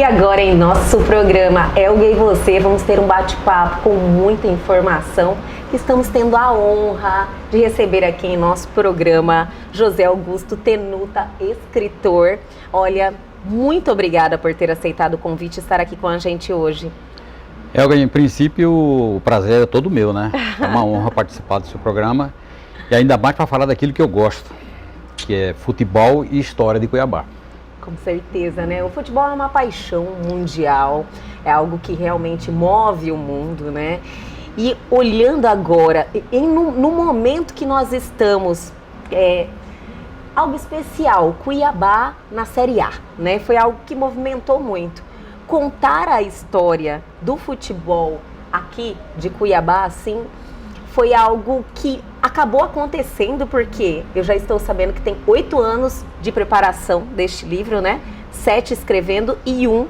E agora em nosso programa Elga e Você, vamos ter um bate-papo com muita informação que estamos tendo a honra de receber aqui em nosso programa José Augusto Tenuta, escritor. Olha, muito obrigada por ter aceitado o convite e estar aqui com a gente hoje. Elga, em princípio o prazer é todo meu, né? É uma honra participar do seu programa e ainda mais para falar daquilo que eu gosto, que é futebol e história de Cuiabá. Com certeza, né? O futebol é uma paixão mundial, é algo que realmente move o mundo, né? E olhando agora, no momento que nós estamos, algo especial, Cuiabá na Série A, né? Foi algo que movimentou muito. Contar a história do futebol aqui de Cuiabá, assim, foi algo que acabou acontecendo porque eu já estou sabendo que tem 8 anos de preparação deste livro, né? 7 escrevendo e 1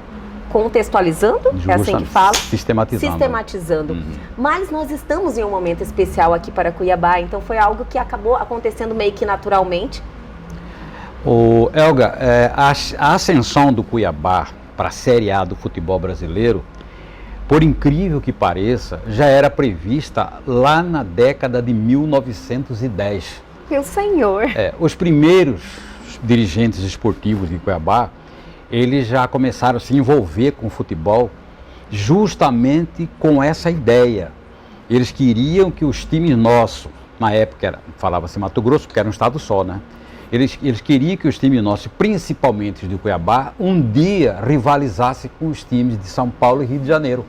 contextualizando, é assim que fala? Sistematizando. Mas nós estamos em um momento especial aqui para Cuiabá, então foi algo que acabou acontecendo meio que naturalmente. Elga, a ascensão do Cuiabá para a Série A do futebol brasileiro, por incrível que pareça, já era prevista lá na década de 1910. Meu senhor! Os primeiros dirigentes esportivos de Cuiabá, eles já começaram a se envolver com o futebol justamente com essa ideia. Eles queriam que os times nossos, na época falava-se Mato Grosso, porque era um estado só, né? Eles queriam que os times nossos, principalmente de Cuiabá, um dia rivalizassem com os times de São Paulo e Rio de Janeiro.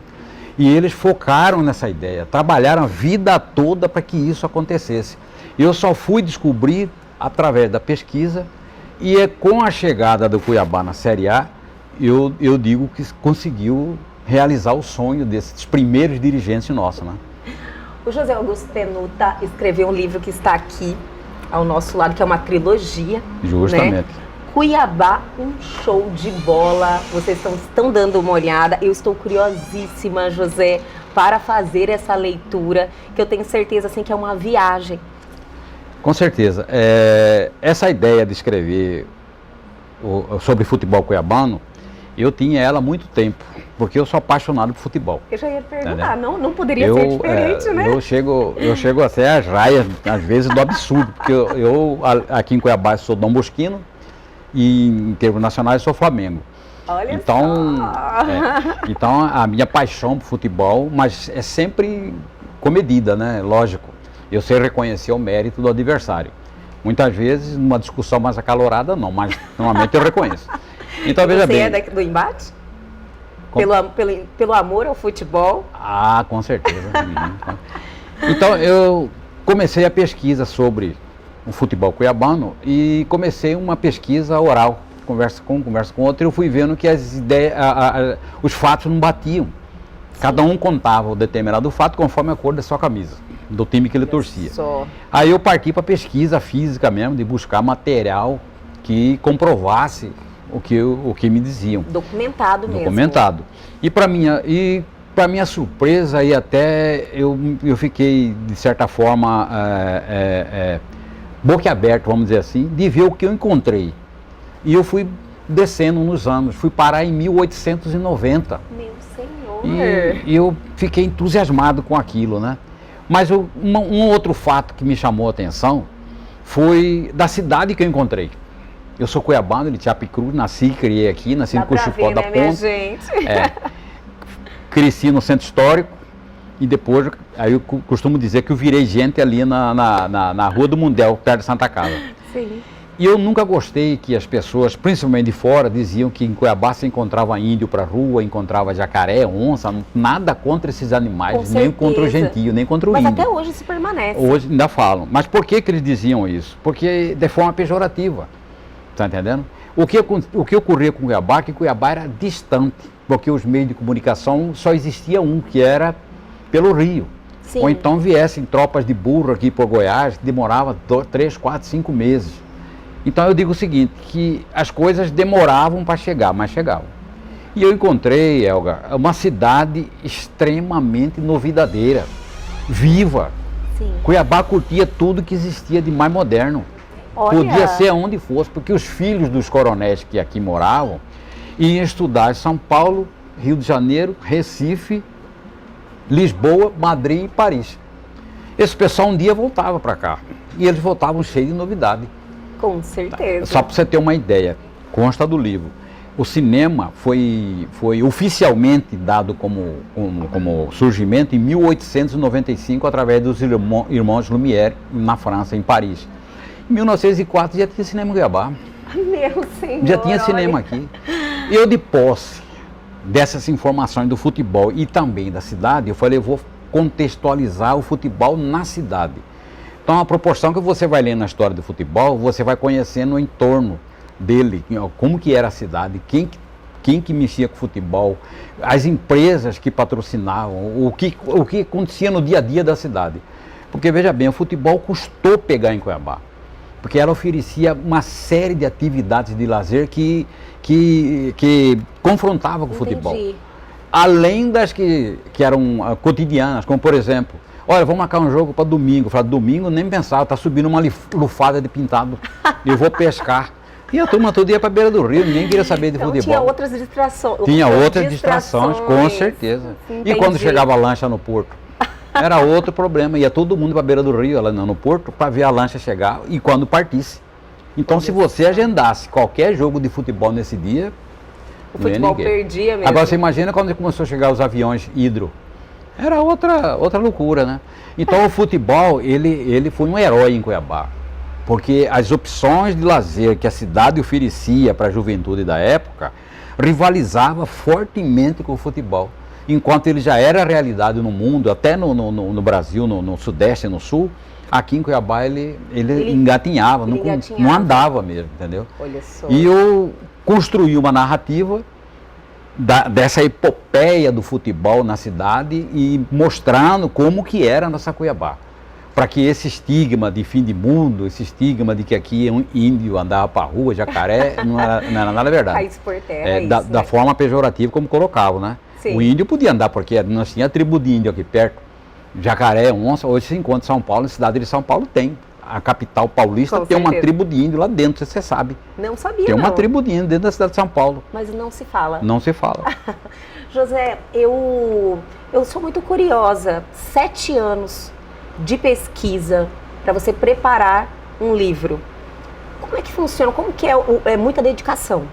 E eles focaram nessa ideia, trabalharam a vida toda para que isso acontecesse. Eu só fui descobrir através da pesquisa e com a chegada do Cuiabá na Série A, eu digo que conseguiu realizar o sonho desses primeiros dirigentes nossos, né? O José Augusto Tenuta escreveu um livro que está aqui ao nosso lado, que é uma trilogia. Justamente. Né? Cuiabá, um show de bola. Vocês estão dando uma olhada. Eu estou curiosíssima, José, para fazer essa leitura, que eu tenho certeza assim, que é uma viagem. Com certeza. Essa ideia de escrever sobre futebol cuiabano, eu tinha ela há muito tempo, porque eu sou apaixonado por futebol. Eu já ia perguntar, não poderia ser diferente, né? Eu chego até às raias, às vezes, do absurdo, porque eu aqui em Cuiabá sou Dom Bosquino e em termos nacionais sou Flamengo. Olha então, só! Então a minha paixão por futebol, mas é sempre comedida, né? Lógico, eu sei reconhecer o mérito do adversário. Muitas vezes, numa discussão mais acalorada, não, mas normalmente eu reconheço. Então, veja bem. Você é do embate? Pelo amor ao futebol? Ah, com certeza. Então, eu comecei a pesquisa sobre o futebol cuiabano e comecei uma pesquisa oral, conversa com outro, e eu fui vendo que as ideias, os fatos não batiam. Cada um contava o determinado fato conforme a cor da sua camisa, do time que ele torcia. Aí eu parti para a pesquisa física mesmo, de buscar material que comprovasse o que me diziam. Documentado mesmo. Documentado. E para minha surpresa, e até eu fiquei, de certa forma, boquiaberto, vamos dizer assim, de ver o que eu encontrei. E eu fui descendo nos anos, fui parar em 1890. Meu senhor! E eu fiquei entusiasmado com aquilo, né? Mas um outro fato que me chamou a atenção foi da cidade que eu encontrei. Eu sou cuiabano, de Tiapicruz, nasci e criei aqui, nasci no Cochipó da Ponte. Minha gente? Cresci no centro histórico e depois, aí eu costumo dizer que eu virei gente ali na Rua do Mundel, perto de Santa Casa. Sim. E eu nunca gostei que as pessoas, principalmente de fora, diziam que em Cuiabá se encontrava índio para rua, encontrava jacaré, onça, nada contra esses animais, nem contra o gentio, nem contra o índio. Mas até hoje isso permanece. Hoje ainda falam. Mas por que eles diziam isso? Porque de forma pejorativa. Está entendendo? O que ocorria com Cuiabá, que Cuiabá era distante, porque os meios de comunicação só existia um, que era pelo rio. Sim. Ou então viessem tropas de burro aqui por Goiás, que demorava 3, 4, 5 meses. Então eu digo o seguinte, que as coisas demoravam para chegar, mas chegavam. E eu encontrei, Elga, uma cidade extremamente novidadeira, viva. Sim. Cuiabá curtia tudo que existia de mais moderno. Olha. Podia ser aonde fosse, porque os filhos dos coronéis que aqui moravam, e iam estudar em São Paulo, Rio de Janeiro, Recife, Lisboa, Madrid e Paris. Esse pessoal um dia voltava para cá e eles voltavam cheios de novidade. Com certeza. Só para você ter uma ideia, consta do livro. O cinema foi oficialmente dado como surgimento em 1895 através dos irmãos Lumière na França, em Paris. Em 1904 já tinha cinema em Cuiabá. Meu senhor. Já tinha cinema aqui. Eu, de posse dessas informações do futebol e também da cidade, eu falei, eu vou contextualizar o futebol na cidade. Então, a proporção que você vai lendo na história do futebol, você vai conhecendo o entorno dele, como que era a cidade, quem que mexia com o futebol, as empresas que patrocinavam, o que acontecia no dia a dia da cidade. Porque, veja bem, o futebol custou pegar em Cuiabá, porque ela oferecia uma série de atividades de lazer que confrontavam com o futebol. Além das que eram cotidianas, como por exemplo, olha, vamos marcar um jogo para domingo. Eu falei, domingo nem pensava, tá subindo uma lufada de pintado, eu vou pescar. E a turma todo ia para a beira do rio, ninguém queria saber de então, futebol. Tinha outras distrações. Tinha outras distrações, com certeza. Entendi. E quando chegava a lancha no porto? Era outro problema, ia todo mundo para a beira do rio, lá no porto, para ver a lancha chegar e quando partisse. Então, se você agendasse qualquer jogo de futebol nesse dia, o futebol perdia mesmo. Agora, você imagina quando começou a chegar os aviões hidro. Era outra loucura, né? Então, o futebol, ele foi um herói em Cuiabá. Porque as opções de lazer que a cidade oferecia para a juventude da época rivalizava fortemente com o futebol. Enquanto ele já era realidade no mundo, até no Brasil, no Sudeste e no Sul, aqui em Cuiabá ele engatinhava, não andava mesmo, entendeu? Olha só. E eu construí uma narrativa dessa epopeia do futebol na cidade e mostrando como que era a nossa Cuiabá. Para que esse estigma de fim de mundo, esse estigma de que aqui um índio andava para a rua, jacaré, não era nada verdade. Raiz por terra, da forma pejorativa como colocavam, né? Sim. O índio podia andar, porque nós tínhamos a tribo de índio aqui perto. Jacaré, onça, hoje se encontra em São Paulo, na cidade de São Paulo tem. A capital paulista tem uma tribo de índio lá dentro, você sabe. Não sabia, Tem uma tribo de índio dentro da cidade de São Paulo. Mas não se fala. Não se fala. José, eu sou muito curiosa. 7 anos de pesquisa para você preparar um livro. Como é que funciona? Como que é muita dedicação?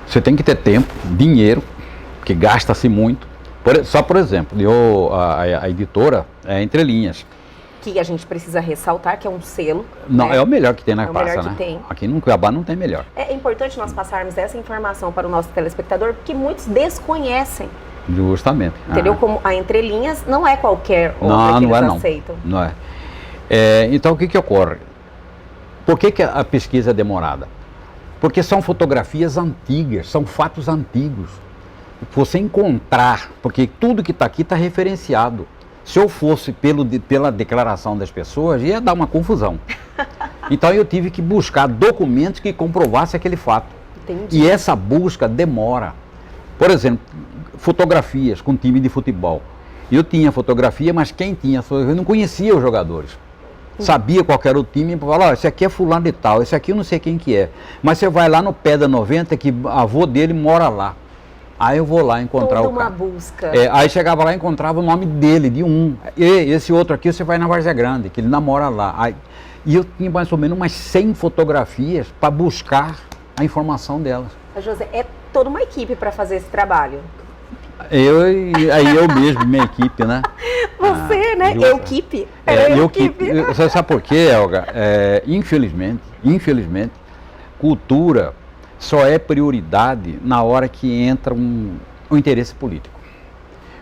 Você tem que ter tempo, dinheiro, que gasta-se muito. Só por exemplo, a editora é Entre Linhas. Que a gente precisa ressaltar que é um selo. Não, né? É o melhor que tem na praça, melhor que né? tem. Aqui no Cuiabá não tem melhor. É importante nós passarmos essa informação para o nosso telespectador, porque muitos desconhecem. Justamente. Entendeu? Como a Entre Linhas não é qualquer obra que eles aceitam. Não é. Então, o que ocorre? Por que a pesquisa é demorada? Porque são fotografias antigas, são fatos antigos. Você encontrar, porque tudo que está aqui está referenciado. Se eu fosse pela declaração das pessoas, ia dar uma confusão. Então eu tive que buscar documentos que comprovassem aquele fato. Entendi. E essa busca demora. Por exemplo, fotografias com time de futebol. Eu tinha fotografia, mas quem tinha, eu não conhecia os jogadores. Sabia qual era o time e falava, esse aqui é fulano de tal, esse aqui eu não sei quem que é. Mas você vai lá no pé da 90, que a avô dele mora lá. Aí eu vou lá encontrar toda o cara. uma busca. Aí chegava lá e encontrava o nome dele, de um. E esse outro aqui você vai na Várzea Grande, que ele namora lá. E eu tinha mais ou menos umas 100 fotografias para buscar a informação delas. José, é toda uma equipe para fazer esse trabalho. Eu mesmo, minha equipe, né? Você, né? Equipe. Você sabe por quê, Elga? Infelizmente, cultura só é prioridade na hora que entra um interesse político.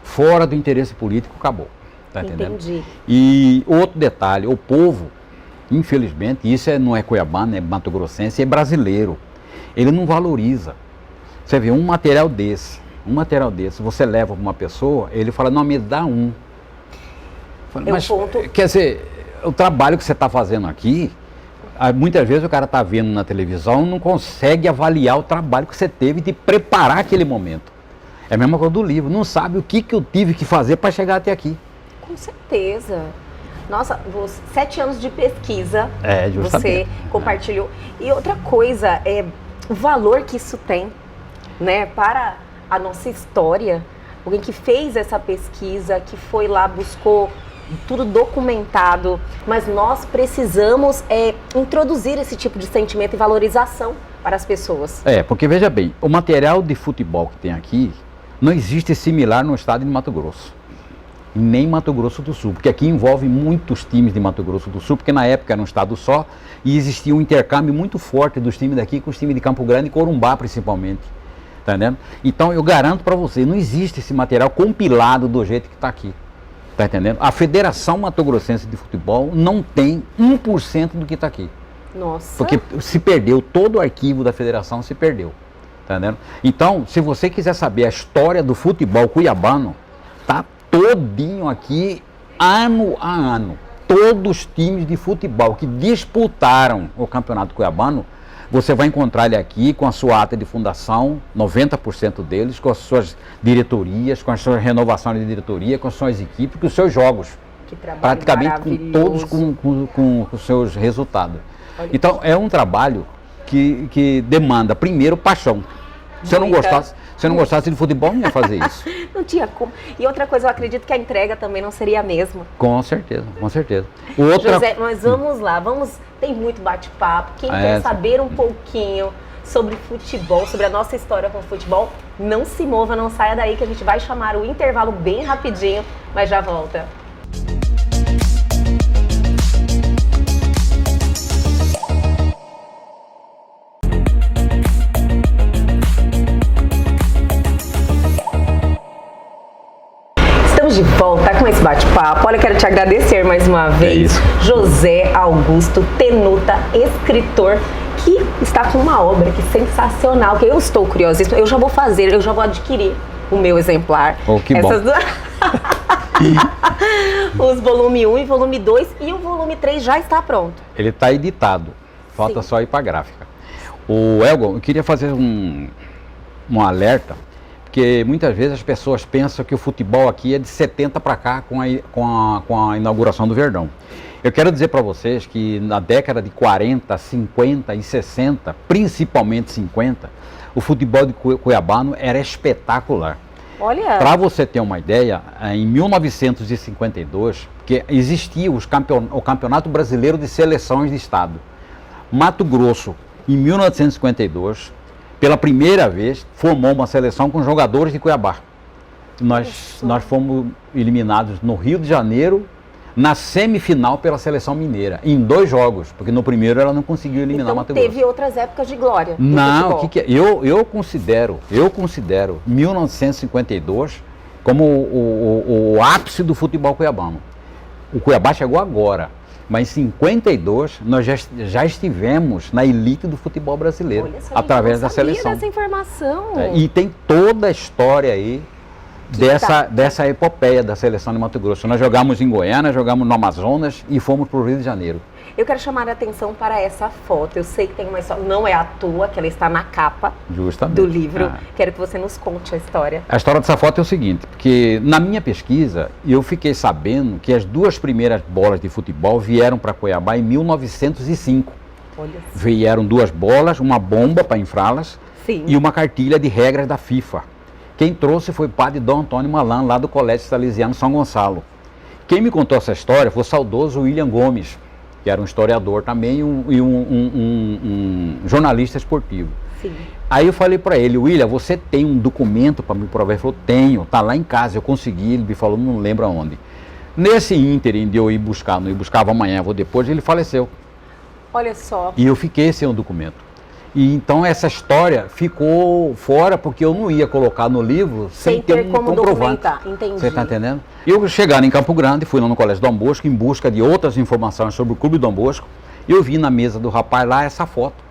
Fora do interesse político, acabou. Tá entendendo? Entendi. E outro detalhe, o povo, infelizmente, isso não é cuiabano, é Mato Grossense, é brasileiro. Ele não valoriza. Você vê, um material desse, você leva para uma pessoa, ele fala, não, me dá um. Mas, quer dizer, o trabalho que você está fazendo aqui, muitas vezes o cara está vendo na televisão, não consegue avaliar o trabalho que você teve de preparar aquele momento. É a mesma coisa do livro, não sabe o que eu tive que fazer para chegar até aqui. Com certeza. Nossa, 7 anos de pesquisa, justamente. Você compartilhou. E outra coisa, o valor que isso tem. né, para a nossa história, alguém que fez essa pesquisa, que foi lá, buscou tudo documentado, mas nós precisamos introduzir esse tipo de sentimento e valorização para as pessoas. Porque veja bem, o material de futebol que tem aqui não existe similar no estado de Mato Grosso, nem Mato Grosso do Sul, porque aqui envolve muitos times de Mato Grosso do Sul, porque na época era um estado só e existia um intercâmbio muito forte dos times daqui com os times de Campo Grande e Corumbá principalmente, tá entendendo? Então eu garanto para você, não existe esse material compilado do jeito que está aqui. Tá entendendo? A Federação Mato Grossense de Futebol não tem 1% do que está aqui. Nossa. Porque se perdeu, todo o arquivo da federação se perdeu. Tá entendendo? Então, se você quiser saber a história do futebol cuiabano, tá todinho aqui, ano a ano. Todos os times de futebol que disputaram o Campeonato Cuiabano, você vai encontrar ele aqui com a sua ata de fundação, 90% deles, com as suas diretorias, com as suas renovações de diretoria, com as suas equipes, com os seus jogos. Que trabalho praticamente com todos com os seus resultados. Olha então, é um trabalho que demanda, primeiro, paixão. Se eu não gostasse de futebol, não ia fazer isso. Não tinha como. E outra coisa, eu acredito que a entrega também não seria a mesma. Com certeza, com certeza. José, nós vamos lá, tem muito bate-papo. Quem quer saber um pouquinho sobre futebol, sobre a nossa história com o futebol, não se mova, não saia daí que a gente vai chamar o intervalo bem rapidinho, mas já volta. Estamos de volta com esse bate-papo. Olha, quero te agradecer mais uma vez, José Augusto Tenuta, escritor, que está com uma obra que sensacional, que eu estou curiosíssima. Eu já vou adquirir o meu exemplar. Oh, que bom. Os volume 1 e volume 2 e o volume 3 já está pronto. Ele está editado, falta só ir para a gráfica. O Elgon, eu queria fazer um alerta, porque muitas vezes as pessoas pensam que o futebol aqui é de 70 para cá com a inauguração do Verdão. Eu quero dizer para vocês que na década de 40, 50 e 60, principalmente 50, o futebol de cuiabano era espetacular. Olha! Para você ter uma ideia, em 1952, porque existia o Campeonato Brasileiro de Seleções de Estado. Mato Grosso, em 1952, pela primeira vez, formou uma seleção com jogadores de Cuiabá. Nós fomos eliminados no Rio de Janeiro, na semifinal pela seleção mineira, em 2 jogos, porque no primeiro ela não conseguiu eliminar então, Mato Grosso. Teve outras épocas de glória. Não, eu considero 1952 como o ápice do futebol cuiabano. O Cuiabá chegou agora, mas em 52 nós já estivemos na elite do futebol brasileiro, através da seleção. Dessa informação. E tem toda a história aí dessa epopeia da seleção de Mato Grosso. Nós jogamos em Goiânia, jogamos no Amazonas e fomos para o Rio de Janeiro. Eu quero chamar a atenção para essa foto. Eu sei que tem uma história, não é à toa que ela está na capa do livro. Quero que você nos conte a história. A história dessa foto é o seguinte, porque na minha pesquisa eu fiquei sabendo que as 2 primeiras bolas de futebol vieram para Cuiabá em 1905. Olha. Vieram 2 bolas, uma bomba para inflá-las e uma cartilha de regras da FIFA. Quem trouxe foi o padre Dom Antônio Malan, lá do Colégio Salesiano São Gonçalo. Quem me contou essa história foi o saudoso William Gomes, que era um historiador também e um jornalista esportivo. Sim. Aí eu falei para ele, William, você tem um documento para me provar? Ele falou, tenho, tá lá em casa, eu consegui. Ele me falou, não lembro aonde. Nesse ínterim de eu ir buscar, não ir buscava amanhã, vou depois, ele faleceu. Olha só. E eu fiquei sem o documento. E então essa história ficou fora, porque eu não ia colocar no livro sem ter um comprovante. Entendi. Você está entendendo? Eu chegando em Campo Grande, fui lá no Colégio Dom Bosco, em busca de outras informações sobre o Clube Dom Bosco, e eu vi na mesa do rapaz lá essa foto.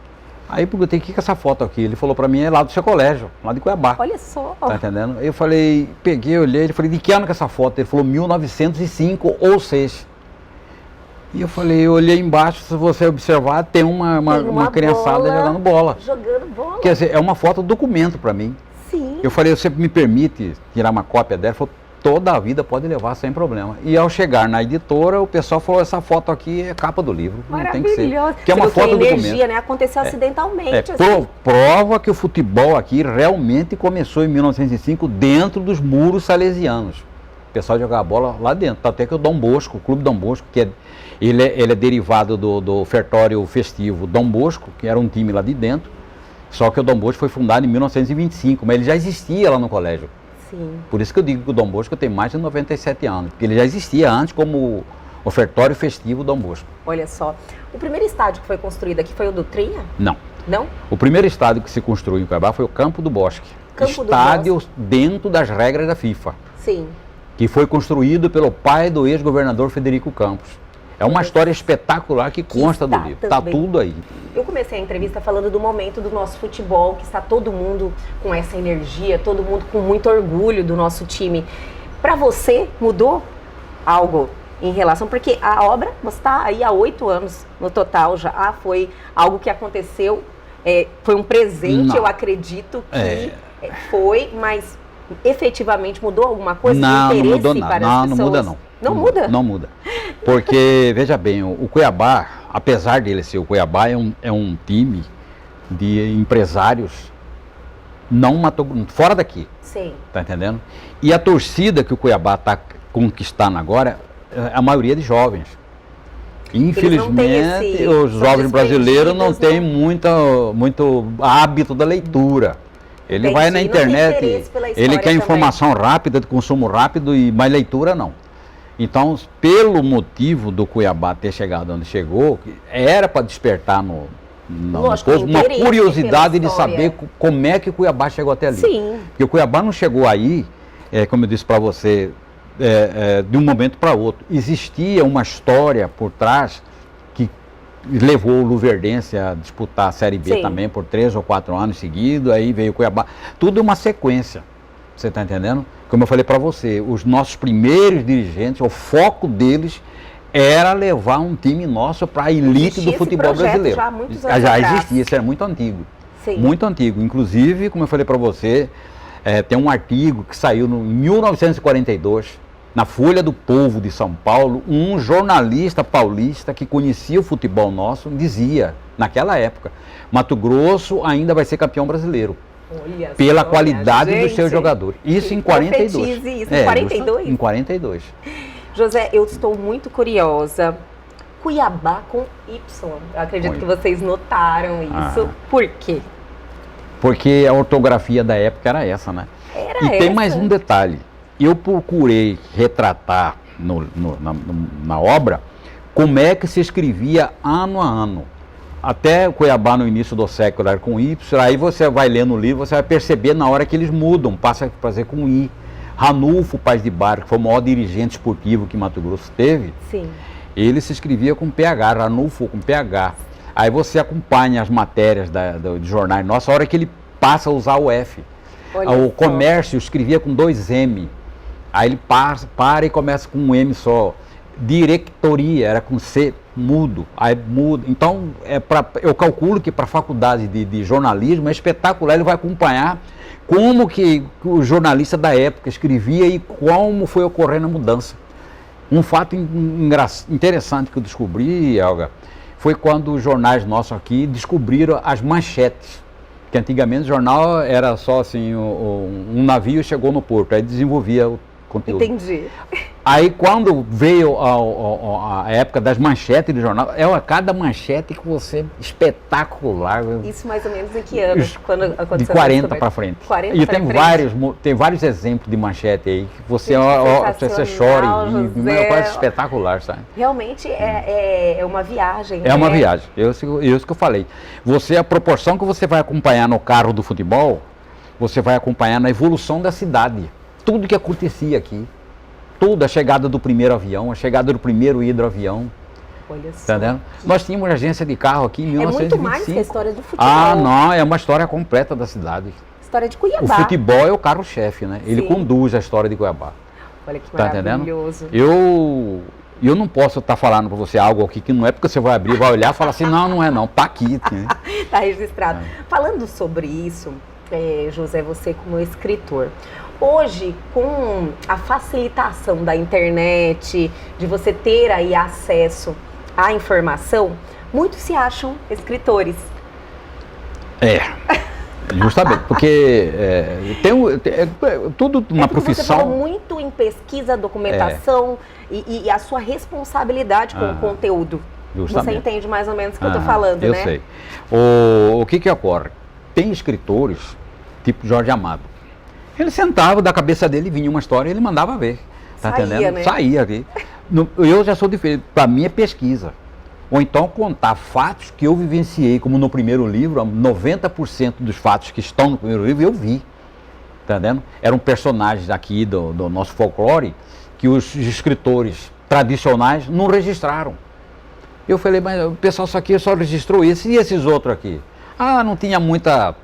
Aí eu perguntei, o que é essa foto aqui? Ele falou para mim, é lá do seu colégio, lá de Cuiabá. Olha só. Tá entendendo? Eu falei, peguei, olhei, ele falei, de que ano que é essa foto? Ele falou, 1905 ou 6. E eu falei, eu olhei embaixo, se você observar, tem uma criançada jogando bola. Jogando bola. Quer dizer, é uma foto documento para mim. Sim. Eu falei, você me permite tirar uma cópia dela? Ele falou, toda a vida pode levar sem problema. E ao chegar na editora, o pessoal falou, essa foto aqui é capa do livro, não tem que ser. Que é uma foto do energia, né? Aconteceu acidentalmente. Prova que o futebol aqui realmente começou em 1905 dentro dos muros salesianos. O pessoal jogava bola lá dentro, até que o Dom Bosco, o Clube Dom Bosco, ele é derivado do ofertório festivo Dom Bosco, que era um time lá de dentro, só que o Dom Bosco foi fundado em 1925, mas ele já existia lá no colégio. Sim. Por isso que eu digo que o Dom Bosco tem mais de 97 anos, porque ele já existia antes como ofertório festivo Dom Bosco. Olha só, o primeiro estádio que foi construído aqui foi o do Trinha? Não. Não? O primeiro estádio que se construiu em Cuiabá foi o Campo do Bosque. Estádio dentro das regras da FIFA. Sim. Que foi construído pelo pai do ex-governador Frederico Campos. É uma história espetacular que consta do livro. Está tudo aí. Eu comecei a entrevista falando do momento do nosso futebol, que está todo mundo com essa energia, todo mundo com muito orgulho do nosso time. Para você, mudou algo em relação? Porque a obra está aí há 8 anos no total já. Foi algo que aconteceu, foi um presente, eu acredito que foi, mas efetivamente mudou alguma coisa? Não, não mudou nada. Não muda não. Não muda? Não muda. Porque, veja bem, o Cuiabá, apesar dele ser o Cuiabá, é um time de empresários fora daqui. Sim. Tá entendendo? E a torcida que o Cuiabá está conquistando agora, a maioria de jovens. Infelizmente, os jovens brasileiros não têm muito hábito da leitura. Ele vai na internet, ele quer informação rápida, de consumo rápido, mas leitura não. Então, pelo motivo do Cuiabá ter chegado onde chegou, era para despertar no povo uma curiosidade de saber como é que o Cuiabá chegou até ali. Sim. Porque o Cuiabá não chegou aí, como eu disse para você, de um momento para outro. Existia uma história por trás que levou o Luverdense a disputar a Série B também por 3 ou 4 anos seguidos, aí veio o Cuiabá. Tudo uma sequência, você está entendendo? Como eu falei para você, os nossos primeiros dirigentes, o foco deles era levar um time nosso para a elite do futebol brasileiro. Já há muitos anos já existia, isso era muito antigo. Sim. Muito antigo. Inclusive, como eu falei para você, tem um artigo que saiu em 1942, na Folha do Povo de São Paulo, um jornalista paulista que conhecia o futebol nosso dizia, naquela época, Mato Grosso ainda vai ser campeão brasileiro. Olha pela qualidade dos seus jogadores. Isso em 42. Isso em 42? Em 42. José, eu estou muito curiosa. Cuiabá com Y. Eu acredito que vocês notaram isso. Por quê? Porque a ortografia da época era essa, né? Tem mais um detalhe. Eu procurei retratar na obra como é que se escrevia ano a ano. Até Cuiabá no início do século era com Y, aí você vai ler no livro, você vai perceber na hora que eles mudam, passa a fazer com I. Ranulfo Paz de Barro, que foi o maior dirigente esportivo que Mato Grosso teve, sim, ele se escrevia com PH, Ranulfo com PH. Aí você acompanha as matérias de jornais nossos, a hora que ele passa a usar o F. O comércio escrevia com 2 M. Aí ele para e começa com um M só. Diretoria era com C mudo, aí muda. Então eu calculo que para a faculdade de jornalismo é espetacular, ele vai acompanhar como que o jornalista da época escrevia e como foi ocorrendo a mudança. Um fato interessante que eu descobri, Helga, foi quando os jornais nossos aqui descobriram as manchetes. Que antigamente o jornal era só assim, um navio chegou no porto, aí desenvolvia o conteúdo. Entendi. Aí quando veio a época das manchetes de jornal, cada manchete que você espetacular. Isso mais ou menos em que anos? De 40 para frente. 40 e tem vários exemplos de manchete aí que você chora e é uma coisa espetacular, sabe? Realmente é uma viagem. É uma viaging. Isso que eu falei. A proporção que você vai acompanhar no carro do futebol, você vai acompanhar na evolução da cidade. Tudo que acontecia aqui. Tudo, a chegada do primeiro avião, a chegada do primeiro hidroavião. Olha só. Entendeu? Nós tínhamos agência de carro aqui em 1925. É muito mais que a história do futebol. Ah, não, é uma história completa da cidade. História de Cuiabá. O futebol é o carro-chefe, né? Ele conduz a história de Cuiabá. Olha que maravilhoso. Eu não posso estar falando para você algo aqui que não é, porque você vai abrir, vai olhar e falar assim, não é não, tá aqui. Tá registrado. Falando sobre isso, José, você como escritor, Hoje, com a facilitação da internet, de você ter aí acesso à informação, muitos se acham escritores. Justamente, porque tudo uma profissão. Você falou muito em pesquisa, documentação e a sua responsabilidade com o conteúdo. Justamente. Você entende mais ou menos o que eu estou falando, eu né? Eu sei. O que ocorre? Tem escritores, tipo Jorge Amado. Ele sentava, da cabeça dele vinha uma história e ele mandava ver. Tá entendendo? Né? Saía aqui. Eu já sou diferente. Para mim é pesquisa. Ou então contar fatos que eu vivenciei, como no primeiro livro, 90% dos fatos que estão no primeiro livro eu vi. Tá entendendo? Eram personagens aqui do nosso folclore que os escritores tradicionais não registraram. Eu falei, mas o pessoal só registrou esse e esses outros aqui? Ah, não tinha muita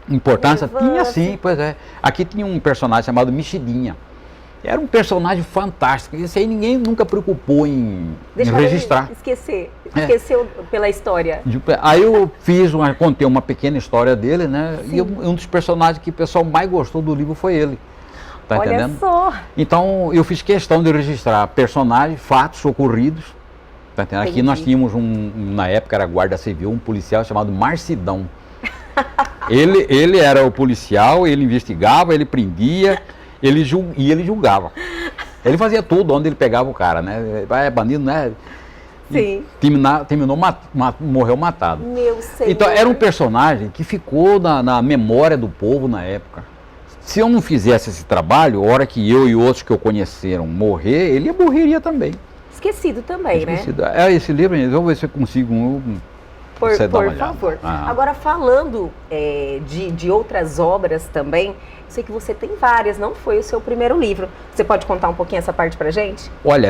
importância? Tinha sim, pois é. Aqui tinha um personagem chamado Mexidinha. Era um personagem fantástico. Esse aí ninguém nunca preocupou em registrar. Esqueceu pela história. Aí eu contei uma pequena história dele, né? Sim. E um dos personagens que o pessoal mais gostou do livro foi ele. Tá entendendo? Só. Então eu fiz questão de registrar personagens, fatos ocorridos. Tá entendendo? Aqui nós tínhamos na época era guarda civil, um policial chamado Marcidão. ele era o policial, ele investigava, ele prendia. E ele julgava. Ele fazia tudo onde ele pegava o cara, né? É bandido, né? Sim. Terminou, morreu matado. Meu Senhor. Então era um personagem que ficou na memória do povo na época. Se eu não fizesse esse trabalho, a hora que eu e outros que eu conheceram morrer, ele morreria também. Esquecido também, né? Esse livro, eu vou ver se eu consigo por favor. Agora, falando de outras obras também, sei que você tem várias, não foi o seu primeiro livro. Você pode contar um pouquinho essa parte pra gente? Olha,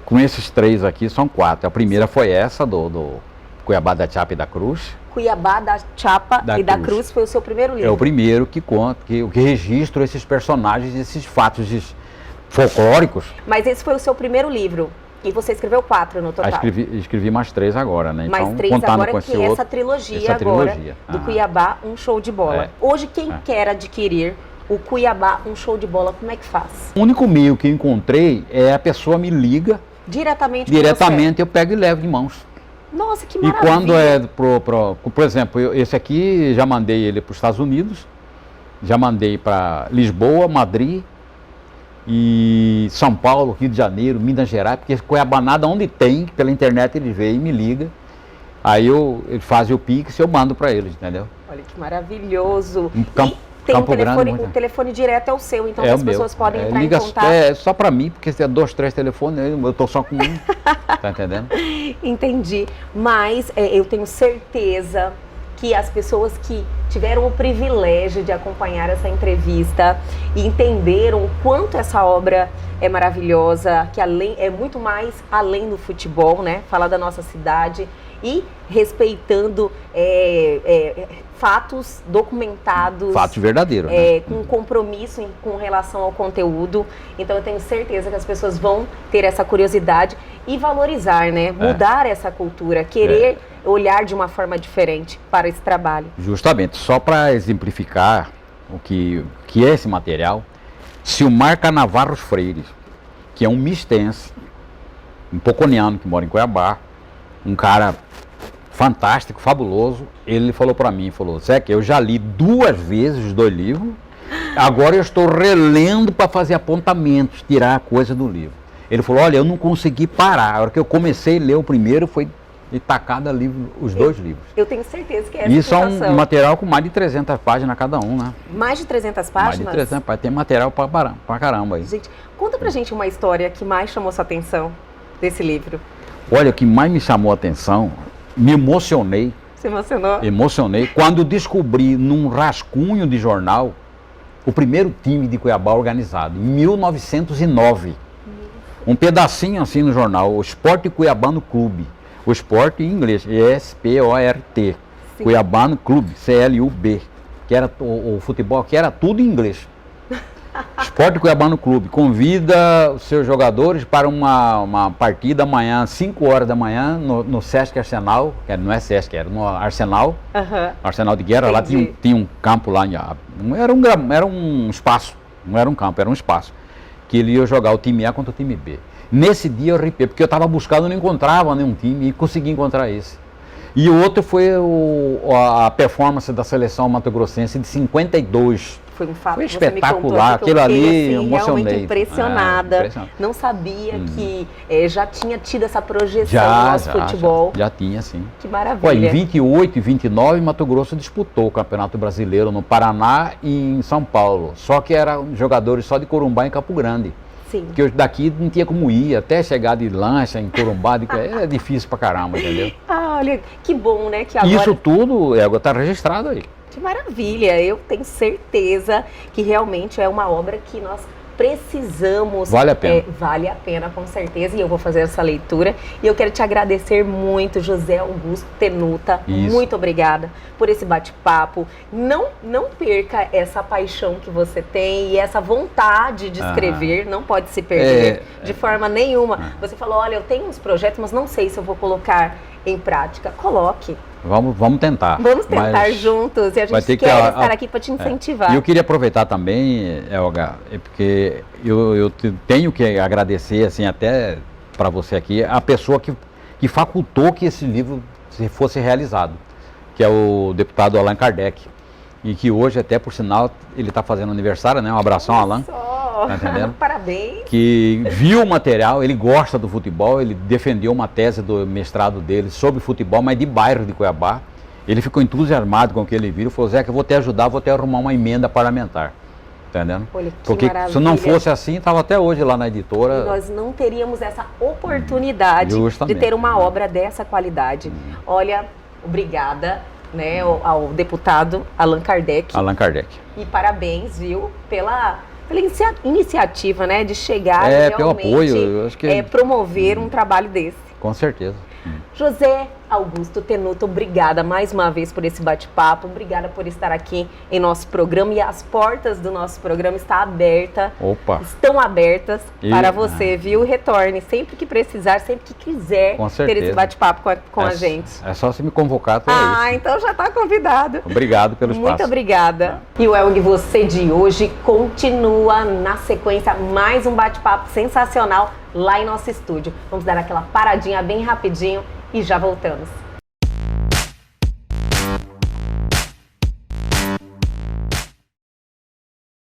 com esses 3 aqui, são 4. A primeira foi essa, do Cuiabá da Chapa e da Cruz. Cuiabá da Chapa e da Cruz foi o seu primeiro livro. É o primeiro que conta, que registro esses personagens, esses fatos folclóricos. Mas esse foi o seu primeiro livro. E você escreveu 4 no total? Escrevi mais 3 agora, né? Mais 3 agora, que é essa trilogia agora, do Cuiabá, um show de bola. Hoje, quem quer adquirir o Cuiabá, um show de bola, como é que faz? O único meio que eu encontrei é a pessoa me liga. Diretamente eu pego e levo de mãos. Nossa, que maravilha. E quando por exemplo, esse aqui, já mandei ele para os Estados Unidos, já mandei para Lisboa, Madrid, e São Paulo, Rio de Janeiro, Minas Gerais, porque Cuiabanada onde tem, pela internet ele vê e me liga. Aí ele faz o Pix e eu mando para eles, entendeu? Olha que maravilhoso. Tem um telefone direto é o seu, então as pessoas podem entrar em contato. É só para mim, porque se é 2, 3 telefones, eu tô só com um. Tá entendendo? Entendi. Mas eu tenho certeza que as pessoas que tiveram o privilégio de acompanhar essa entrevista e entenderam o quanto essa obra é maravilhosa, que é muito mais além do futebol, né? Falar da nossa cidade e respeitando fatos documentados. Fatos verdadeiros, né? Com compromisso com relação ao conteúdo. Então eu tenho certeza que as pessoas vão ter essa curiosidade e valorizar, né? Mudar essa cultura, querer olhar de uma forma diferente para esse trabalho. Justamente, só para exemplificar o que é esse material, Silmar Canavarros Freire, que é um mistense, um poconiano que mora em Cuiabá, um cara fantástico, fabuloso, ele falou para mim, Zé, que eu já li 2 vezes os 2 livros, agora eu estou relendo para fazer apontamentos, tirar a coisa do livro. Ele falou, olha, eu não consegui parar, a hora que eu comecei a ler o primeiro foi de tacada os 2 livros. Eu tenho certeza que é essa Isso é um material com mais de 300 páginas cada um, né? Mais de 300 páginas? Mais de 300 páginas, tem material pra caramba aí. Gente, conta pra gente uma história que mais chamou sua atenção desse livro. Olha, o que mais me chamou a atenção, me emocionei. Se emocionou? Emocionei quando descobri num rascunho de jornal o primeiro time de Cuiabá organizado, em 1909. Um pedacinho assim no jornal, o Esporte Cuiabano Clube. O esporte em inglês, ESPORT, Cuiabano Clube, CLUB, que era o futebol, que era tudo em inglês. Esporte Cuiabano Clube convida os seus jogadores para uma partida amanhã, 5 horas da manhã, no Sesc Arsenal, que não é Sesc, era no Arsenal, Arsenal de Guerra. Entendi. Lá tinha um campo lá, era um espaço não era um campo, era um espaço, que ele ia jogar o time A contra o time B. Nesse dia eu arrepiei, porque eu estava buscando, não encontrava nenhum time e consegui encontrar esse. E o outro foi a performance da seleção mato-grossense de 52. Foi um fato foi que você me contou, espetacular, aquilo ali, assim, emocionei. Realmente impressionada. Impressionante. Não sabia que já tinha tido essa projeção no nosso futebol. Já tinha, sim. Que maravilha. Em 28 e 29, Mato Grosso disputou o Campeonato Brasileiro no Paraná e em São Paulo. Só que eram jogadores só de Corumbá e Campo Grande. Sim. Porque daqui não tinha como ir, até chegar de lancha em Corumbá, é difícil pra caramba, entendeu? Olha, que bom, né? Que agora... Isso tudo está registrado aí. Que maravilha, eu tenho certeza que realmente é uma obra que nós precisamos. Vale a pena. Vale a pena, com certeza, e eu vou fazer essa leitura. E eu quero te agradecer muito, José Augusto Tenuta. Isso. Muito obrigada por esse bate-papo. Não perca essa paixão que você tem e essa vontade de escrever, não pode se perder de forma nenhuma. Você falou, olha, eu tenho uns projetos, mas não sei se eu vou colocar em prática. Coloque. Vamos tentar. Vamos tentar juntos. E a gente quer estar aqui para te incentivar. E eu queria aproveitar também, Elga, porque eu tenho que agradecer, assim, até para você aqui, a pessoa que facultou que esse livro fosse realizado, que é o deputado Allan Kardec. E que hoje, até por sinal, ele está fazendo aniversário, né? Um abração, Allan. Tá entendendo? Parabéns. Que viu o material, ele gosta do futebol, ele defendeu uma tese do mestrado dele sobre futebol, mas de bairro de Cuiabá. Ele ficou entusiasmado com o que ele viu e falou, Zé, que eu vou te ajudar, vou te arrumar uma emenda parlamentar. Tá entendendo? Olha, que porque maravilha. Se não fosse assim, estava até hoje lá na editora. E nós não teríamos essa oportunidade de ter uma obra dessa qualidade. Olha, obrigada, né, ao deputado Allan Kardec. Allan Kardec. E parabéns, viu, pela iniciativa, né, de chegar e pelo realmente apoio, eu acho que... promover um trabalho desse. Com certeza. José Augusto Tenuta, obrigada mais uma vez por esse bate-papo, obrigada por estar aqui em nosso programa, e as portas do nosso programa estão abertas para você, viu? Retorne sempre que precisar, sempre que quiser ter esse bate-papo com a gente. É só você me convocar, isso. Então já está convidado. Obrigado pelo espaço. Muito obrigada. E o Elg Você de hoje continua na sequência, mais um bate-papo sensacional lá em nosso estúdio. Vamos dar aquela paradinha bem rapidinho e já voltamos.